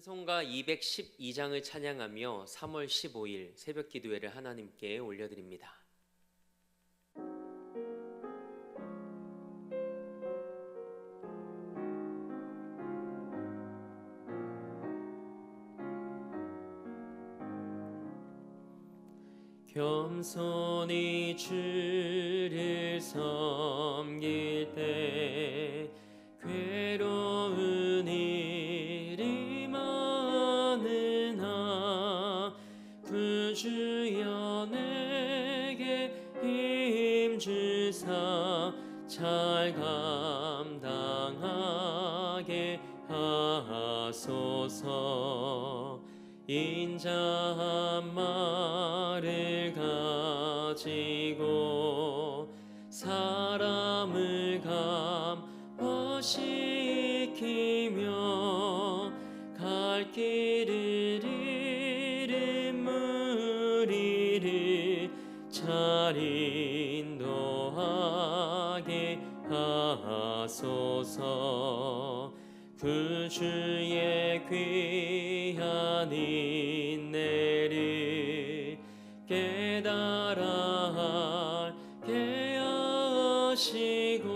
찬송가 212장을 찬양하며 3월 15일 새벽 기도회를 하나님께 올려드립니다. 겸손히 주를 섬길 때 괴로운 일이 많으나 구주여 내게 힘주사 잘 감당하게 하소서. 인자 한 말을 가지고 사람을 감화시키며 갈 길을 잃은 무리를 잘 인도하게 하소서. 구주의 귀한 인내를 깨달아 알게 하시고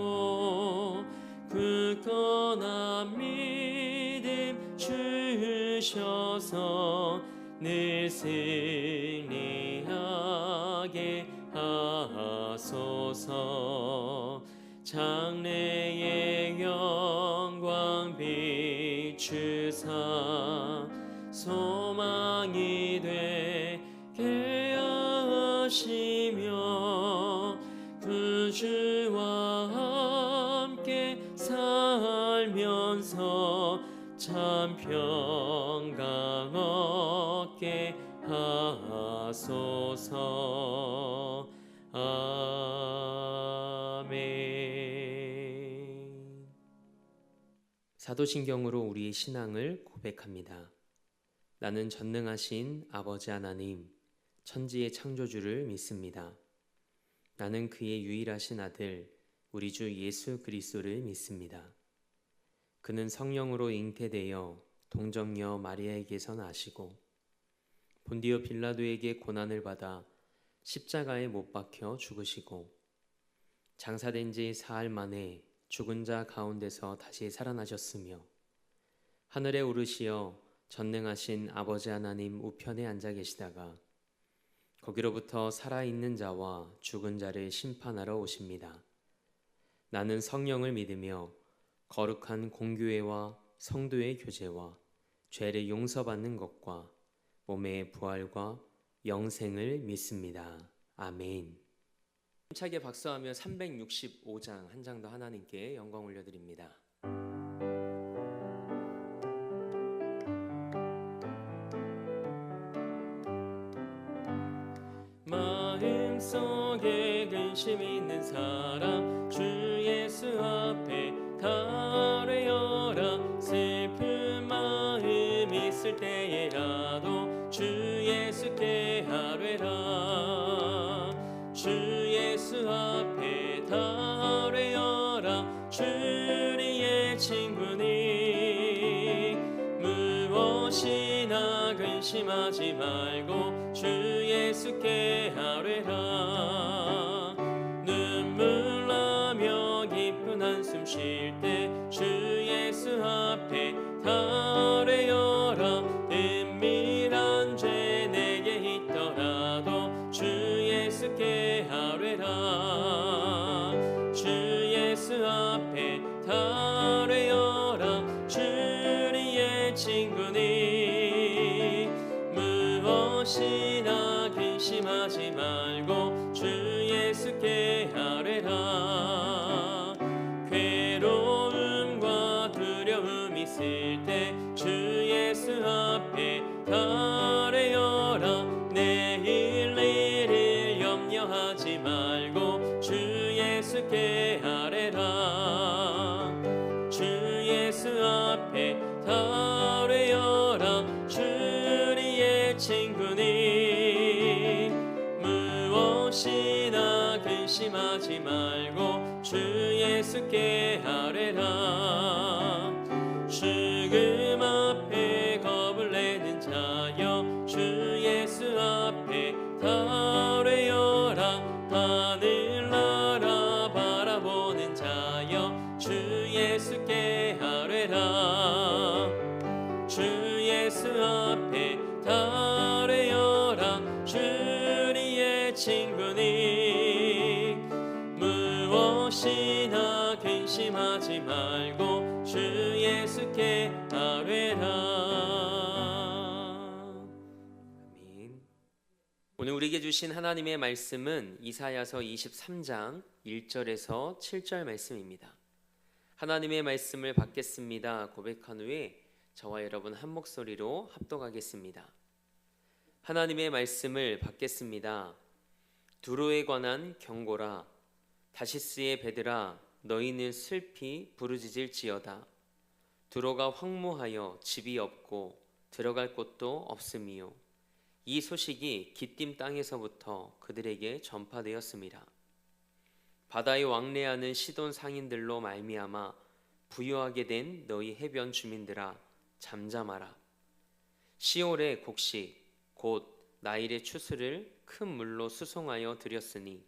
굳건한 믿음 주셔서 늘 승리하게 하소서. 장래의 영광 비추사 소망이 되게 하시며 구주와 함께 살면서 참 평강 얻게 하소서. 사도신경으로 우리의 신앙을 고백합니다. 나는 전능하신 아버지 하나님, 천지의 창조주를 믿습니다. 나는 그의 유일하신 아들, 우리 주 예수 그리스도를 믿습니다. 그는 성령으로 잉태되어 동정녀 마리아에게서 나시고 본디오 빌라도에게 고난을 받아 십자가에 못 박혀 죽으시고 장사된 지 사흘 만에 죽은 자 가운데서 다시 살아나셨으며 하늘에 오르시어 전능하신 아버지 하나님 우편에 앉아 계시다가 거기로부터 살아있는 자와 죽은 자를 심판하러 오십니다. 나는 성령을 믿으며 거룩한 공교회와 성도의 교제와 죄를 용서받는 것과 몸의 부활과 영생을 믿습니다. 아멘. 힘차게 박수하며 365장 한 장 더 하나님께 영광 올려드립니다. 마음속에 근심 있는 사람 주 예수 앞에 달뢰어라. 슬픈 마음 있을 때에라도 주 예수께 아뢰라. 주 예수 앞에 달뢰어라. 주리의 친구니 무엇이나 근심하지 말고 주 예수께 아뢰라. 눈물 나며 깊은 한숨 쉴 때 주 예수 앞에 달뢰어라. 은밀한 죄 내게 있더라도 주 예수께 아뢰라. 주 예수 앞에 달뢰어라. 주리의 친구니 무엇이나 근심하지 말고 주 예수께 아뢰라. 괴로움과 두려움 있을 때 주 예수 앞에 달뢰어라. 내일 일을 염려하지 말고 주 예수께 아뢰라. 주 예수 앞에 달뢰어라. 주리의 친구니 무엇이나 근심하지 말고 주 예수께 아뢰라. 죽음 앞에 거 앞에 달해여라. 주리의 친구니 무엇이나 근심하지 말고 주 예수께 아뢰라. 아멘. 오늘 우리에게 주신 하나님의 말씀은 이사야서 23장 1절에서 7절 말씀입니다. 하나님의 말씀을 받겠습니다 고백한 후에 저와 여러분 한 목소리로 합독하겠습니다. 하나님의 말씀을 받겠습니다. 두로에 관한 경고라. 다시스의 배들아, 너희는 슬피 부르짖을지어다. 두로가 황무하여 집이 없고 들어갈 곳도 없음이요. 이 소식이 기띔 땅에서부터 그들에게 전파되었습니다. 바다에 왕래하는 시돈 상인들로 말미암아 부유하게 된 너희 해변 주민들아, 잠잠하라. 시올의 곡식 곧 나일의 추수를 큰 물로 수송하여 드렸으니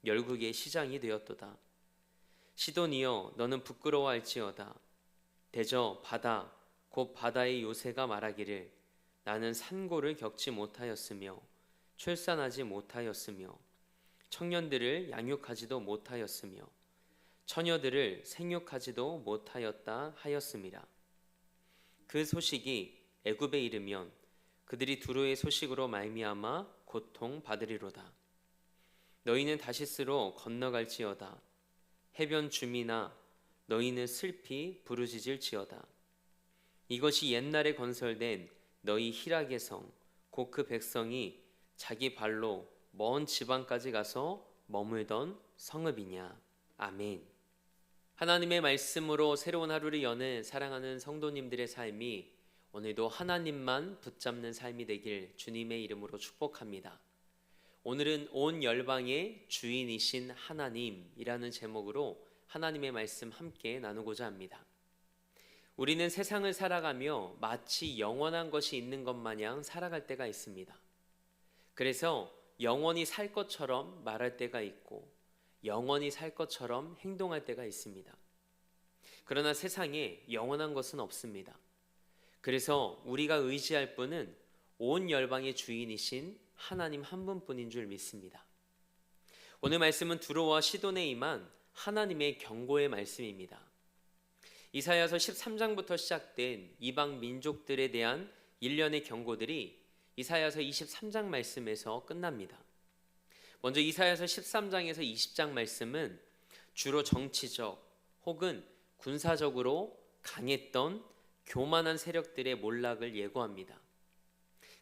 열국의 시장이 되었도다. 시돈이여, 너는 부끄러워할지어다. 대저 바다 곧 바다의 요새가 말하기를 나는 산고를 겪지 못하였으며 출산하지 못하였으며 청년들을 양육하지도 못하였으며 처녀들을 생육하지도 못하였다 하였습니다. 그 소식이 애굽에 이르면 그들이 두로의 소식으로 말미암아 고통 받으리로다. 너희는 다시스로 건너갈지어다. 해변 주민아, 너희는 슬피 부르짖을지어다. 이것이 옛날에 건설된 너희 희락의 성, 곧 그 백성이 자기 발로 먼 지방까지 가서 머물던 성읍이냐. 아멘. 하나님의 말씀으로 새로운 하루를 여는 사랑하는 성도님들의 삶이 오늘도 하나님만 붙잡는 삶이 되길 주님의 이름으로 축복합니다. 오늘은 온 열방의 주인이신 하나님이라는 제목으로 하나님의 말씀 함께 나누고자 합니다. 우리는 세상을 살아가며 마치 영원한 것이 있는 것 마냥 살아갈 때가 있습니다. 그래서 영원히 살 것처럼 말할 때가 있고 영원히 살 것처럼 행동할 때가 있습니다. 그러나 세상에 영원한 것은 없습니다. 그래서 우리가 의지할 분은 온 열방의 주인이신 하나님 한 분뿐인 줄 믿습니다. 오늘 말씀은 두로와 시돈에 임한 하나님의 경고의 말씀입니다. 이사야서 13장부터 시작된 이방 민족들에 대한 일련의 경고들이 이사야서 23장 말씀에서 끝납니다. 먼저 이사야서 13장에서 20장 말씀은 주로 정치적 혹은 군사적으로 강했던 교만한 세력들의 몰락을 예고합니다.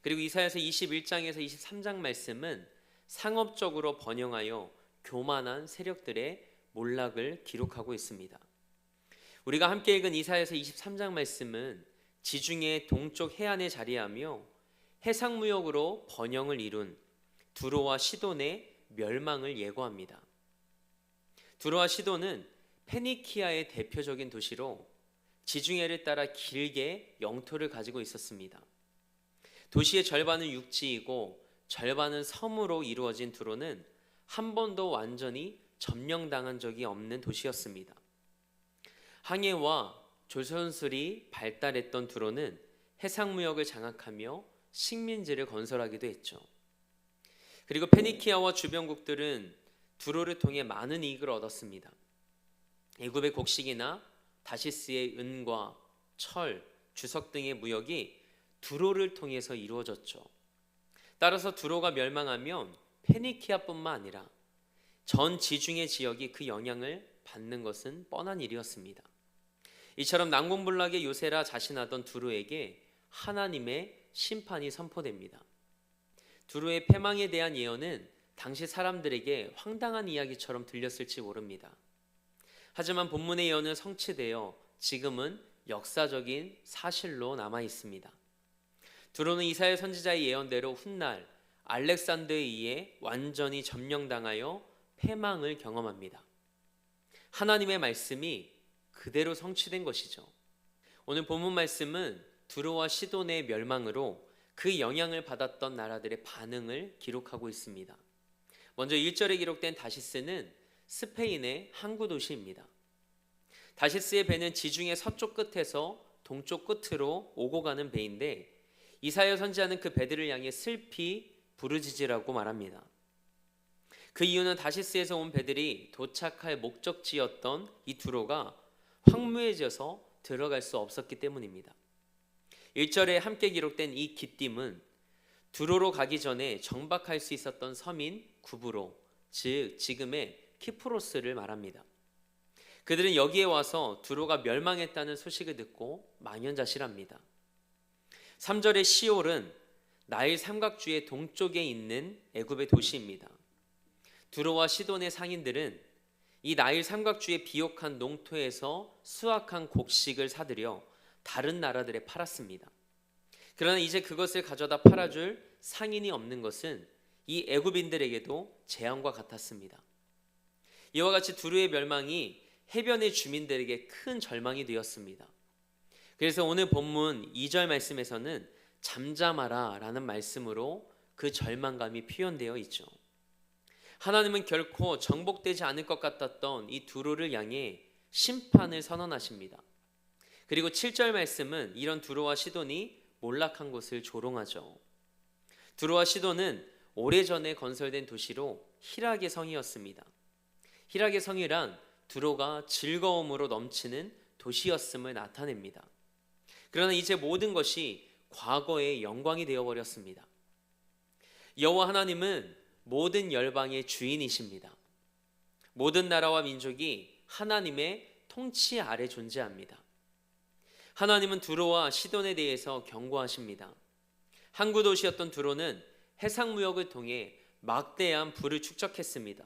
그리고 이사야서 21장에서 23장 말씀은 상업적으로 번영하여 교만한 세력들의 몰락을 기록하고 있습니다. 우리가 함께 읽은 이사야서 23장 말씀은 지중해 동쪽 해안에 자리하며 해상무역으로 번영을 이룬 두로와 시돈의 멸망을 예고합니다. 두로와 시돈은 페니키아의 대표적인 도시로 지중해를 따라 길게 영토를 가지고 있었습니다. 도시의 절반은 육지이고 절반은 섬으로 이루어진 두로는 한 번도 완전히 점령당한 적이 없는 도시였습니다. 항해와 조선술이 발달했던 두로는 해상무역을 장악하며 식민지를 건설하기도 했죠. 그리고 페니키아와 주변국들은 두로를 통해 많은 이익을 얻었습니다. 애굽의 곡식이나 다시스의 은과 철, 주석 등의 무역이 두로를 통해서 이루어졌죠. 따라서 두로가 멸망하면 페니키아뿐만 아니라 전 지중해 지역이 그 영향을 받는 것은 뻔한 일이었습니다. 이처럼 난공불락의 요새라 자신하던 두로에게 하나님의 심판이 선포됩니다. 두로의 패망에 대한 예언은 당시 사람들에게 황당한 이야기처럼 들렸을지 모릅니다. 하지만 본문의 예언은 성취되어 지금은 역사적인 사실로 남아 있습니다. 두로는 이사야 선지자의 예언대로 훗날 알렉산더에 의해 완전히 점령당하여 패망을 경험합니다. 하나님의 말씀이 그대로 성취된 것이죠. 오늘 본문 말씀은 두로와 시돈의 멸망으로 그 영향을 받았던 나라들의 반응을 기록하고 있습니다. 먼저 1절에 기록된 다시스는 스페인의 항구 도시입니다. 다시스의 배는 지중해 서쪽 끝에서 동쪽 끝으로 오고 가는 배인데 이사야 선지자는 그 배들을 향해 슬피 부르짖으라고 말합니다. 그 이유는 다시스에서 온 배들이 도착할 목적지였던 이 두로가 황무해져서 들어갈 수 없었기 때문입니다. 1절에 함께 기록된 이 기띔은 두로로 가기 전에 정박할 수 있었던 섬인 구브로, 즉 지금의 키프로스를 말합니다. 그들은 여기에 와서 두로가 멸망했다는 소식을 듣고 망연자실합니다. 3절의 시올은 나일 삼각주의 동쪽에 있는 애굽의 도시입니다. 두로와 시돈의 상인들은 이 나일 삼각주의 비옥한 농토에서 수확한 곡식을 사들여 다른 나라들에 팔았습니다. 그러나 이제 그것을 가져다 팔아줄 상인이 없는 것은 이 애굽인들에게도 재앙과 같았습니다. 이와 같이 두로의 멸망이 해변의 주민들에게 큰 절망이 되었습니다. 그래서 오늘 본문 2절 말씀에서는 잠잠하라 라는 말씀으로 그 절망감이 표현되어 있죠. 하나님은 결코 정복되지 않을 것 같았던 이 두로를 향해 심판을 선언하십니다. 그리고 7절 말씀은 이런 두로와 시돈이 몰락한 곳을 조롱하죠. 두로와 시돈은 오래전에 건설된 도시로 희락의 성이었습니다. 희락의 성이란 두로가 즐거움으로 넘치는 도시였음을 나타냅니다. 그러나 이제 모든 것이 과거의 영광이 되어버렸습니다. 여호와 하나님은 모든 열방의 주인이십니다. 모든 나라와 민족이 하나님의 통치 아래 존재합니다. 하나님은 두로와 시돈에 대해서 경고하십니다. 항구 도시였던 두로는 해상무역을 통해 막대한 부를 축적했습니다.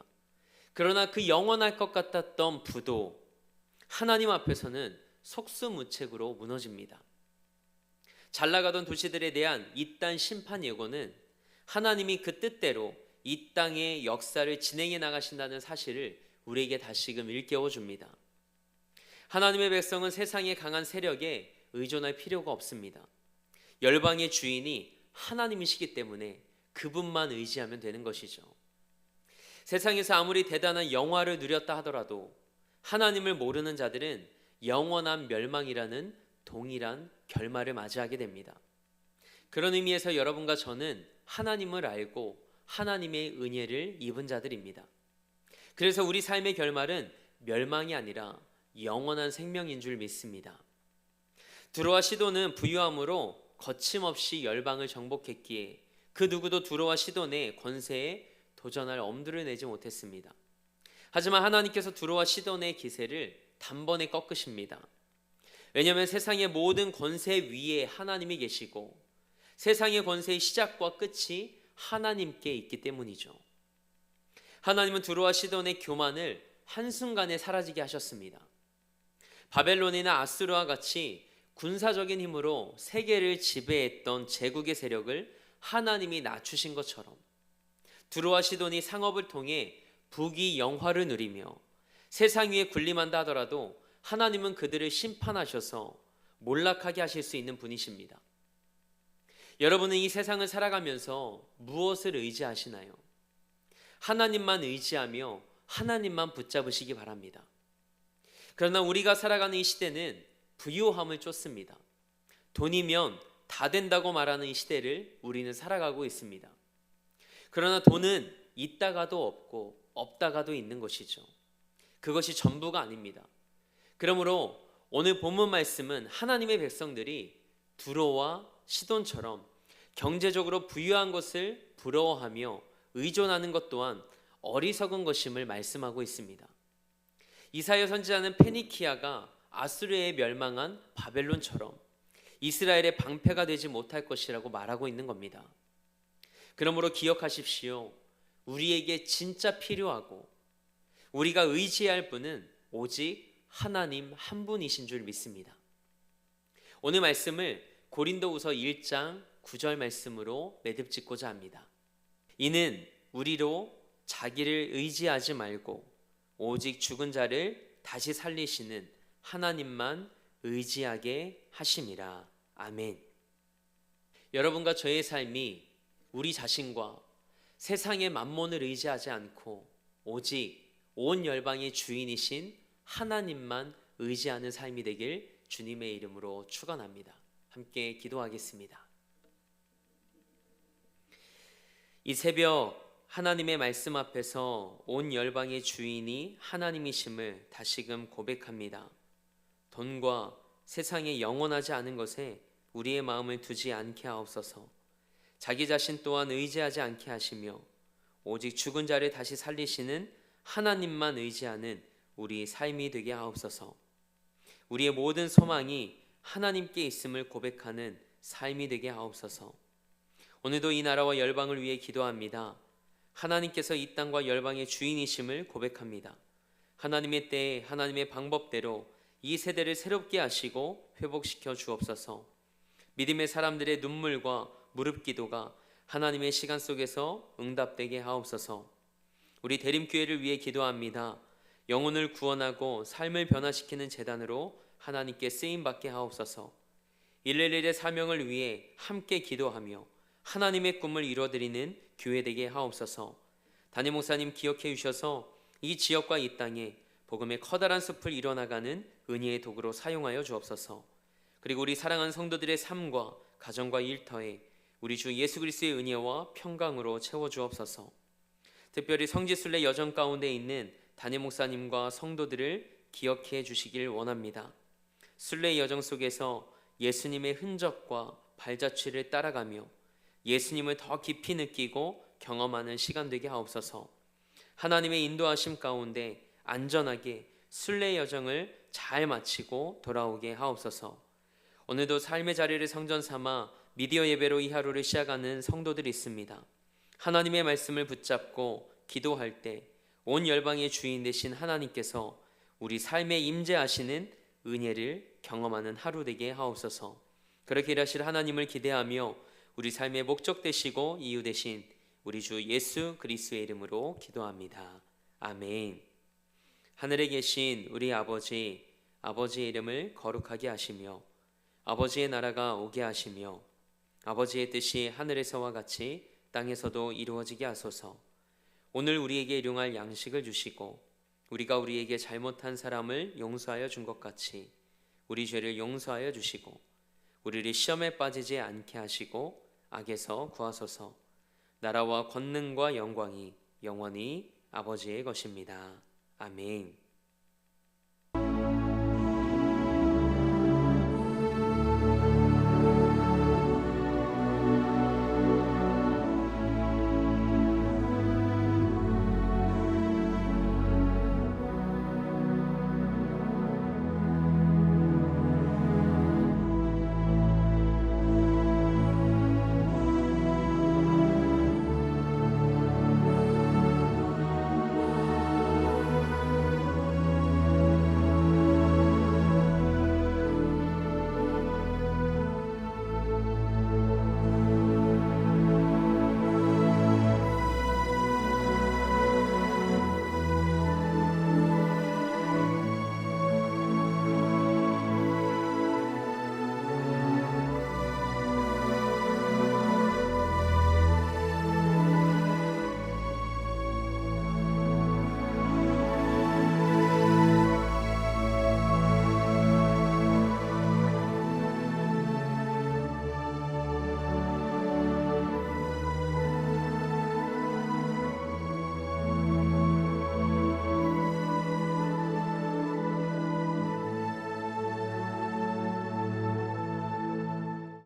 그러나 그 영원할 것 같았던 부도 하나님 앞에서는 속수무책으로 무너집니다. 잘 나가던 도시들에 대한 이딴 심판 예고는 하나님이 그 뜻대로 이 땅의 역사를 진행해 나가신다는 사실을 우리에게 다시금 일깨워 줍니다. 하나님의 백성은 세상의 강한 세력에 의존할 필요가 없습니다. 열방의 주인이 하나님이시기 때문에 그분만 의지하면 되는 것이죠. 세상에서 아무리 대단한 영화를 누렸다 하더라도 하나님을 모르는 자들은 영원한 멸망이라는 동일한 결말을 맞이하게 됩니다. 그런 의미에서 여러분과 저는 하나님을 알고 하나님의 은혜를 입은 자들입니다. 그래서 우리 삶의 결말은 멸망이 아니라 영원한 생명인 줄 믿습니다. 두로와 시돈은 부유함으로 거침없이 열방을 정복했기에 그 누구도 두로와 시돈의 권세에 도전할 엄두를 내지 못했습니다. 하지만 하나님께서 두로와 시돈의 기세를 단번에 꺾으십니다. 왜냐하면 세상의 모든 권세 위에 하나님이 계시고 세상의 권세의 시작과 끝이 하나님께 있기 때문이죠. 하나님은 두로와 시돈의 교만을 한순간에 사라지게 하셨습니다. 바벨론이나 아수르와 같이 군사적인 힘으로 세계를 지배했던 제국의 세력을 하나님이 낮추신 것처럼 두로와 시돈이 상업을 통해 부귀 영화를 누리며 세상 위에 군림한다 하더라도 하나님은 그들을 심판하셔서 몰락하게 하실 수 있는 분이십니다. 여러분은 이 세상을 살아가면서 무엇을 의지하시나요? 하나님만 의지하며 하나님만 붙잡으시기 바랍니다. 그러나 우리가 살아가는 이 시대는 부유함을 쫓습니다. 돈이면 다 된다고 말하는 이 시대를 우리는 살아가고 있습니다. 그러나 돈은 있다가도 없고 없다가도 있는 것이죠. 그것이 전부가 아닙니다. 그러므로 오늘 본문 말씀은 하나님의 백성들이 두로와 시돈처럼 경제적으로 부유한 것을 부러워하며 의존하는 것 또한 어리석은 것임을 말씀하고 있습니다. 이사야 선지자는 페니키아가 아수르에 멸망한 바벨론처럼 이스라엘의 방패가 되지 못할 것이라고 말하고 있는 겁니다. 그러므로 기억하십시오. 우리에게 진짜 필요하고 우리가 의지할 분은 오직 하나님 한 분이신 줄 믿습니다. 오늘 말씀을 고린도후서 1장 9절 말씀으로 매듭짓고자 합니다. 이는 우리로 자기를 의지하지 말고 오직 죽은 자를 다시 살리시는 하나님만 의지하게 하심이라. 아멘. 여러분과 저의 삶이 우리 자신과 세상의 만몬을 의지하지 않고 오직 온 열방의 주인이신 하나님만 의지하는 삶이 되길 주님의 이름으로 축원합니다. 함께 기도하겠습니다. 이 새벽 하나님의 말씀 앞에서 온 열방의 주인이 하나님이심을 다시금 고백합니다. 돈과 세상에 영원하지 않은 것에 우리의 마음을 두지 않게 하옵소서. 자기 자신 또한 의지하지 않게 하시며 오직 죽은 자를 다시 살리시는 하나님만 의지하는 우리 삶이 되게 하옵소서. 우리의 모든 소망이 하나님께 있음을 고백하는 삶이 되게 하옵소서. 오늘도 이 나라와 열방을 위해 기도합니다. 하나님께서 이 땅과 열방의 주인이심을 고백합니다. 하나님의 때에 하나님의 방법대로 이 세대를 새롭게 하시고 회복시켜 주옵소서. 믿음의 사람들의 눈물과 무릎 기도가 하나님의 시간 속에서 응답되게 하옵소서. 우리 대림교회를 위해 기도합니다. 영혼을 구원하고 삶을 변화시키는 재단으로 하나님께 쓰임받게 하옵소서. 111의 사명을 위해 함께 기도하며 하나님의 꿈을 이루어드리는 교회 되게 하옵소서. 담임 목사님 기억해 주셔서 이 지역과 이 땅에 복음의 커다란 숲을 이뤄나가는 은혜의 도구로 사용하여 주옵소서. 그리고 우리 사랑하는 성도들의 삶과 가정과 일터에 우리 주 예수 그리스도의 은혜와 평강으로 채워 주옵소서. 특별히 성지순례 여정 가운데 있는 담임 목사님과 성도들을 기억해 주시길 원합니다. 순례 여정 속에서 예수님의 흔적과 발자취를 따라가며 예수님을 더 깊이 느끼고 경험하는 시간 되게 하옵소서. 하나님의 인도하심 가운데 안전하게 순례 여정을 잘 마치고 돌아오게 하옵소서. 오늘도 삶의 자리를 성전 삼아 미디어 예배로 이 하루를 시작하는 성도들이 있습니다. 하나님의 말씀을 붙잡고 기도할 때 온 열방의 주인 되신 하나님께서 우리 삶에 임재하시는 은혜를 경험하는 하루 되게 하옵소서. 그렇게 일하실 하나님을 기대하며 우리 삶의 목적 되시고 이유 되신 우리 주 예수 그리스도의 이름으로 기도합니다. 아멘. 하늘에 계신 우리 아버지의 이름을 거룩하게 하시며 아버지의 나라가 오게 하시며 아버지의 뜻이 하늘에서와 같이 땅에서도 이루어지게 하소서. 오늘 우리에게 일용할 양식을 주시고 우리가 우리에게 잘못한 사람을 용서하여 준 것 같이 우리 죄를 용서하여 주시고 우리를 시험에 빠지지 않게 하시고 악에서 구하소서. 나라와 권능과 영광이 영원히 아버지의 것입니다. 아멘.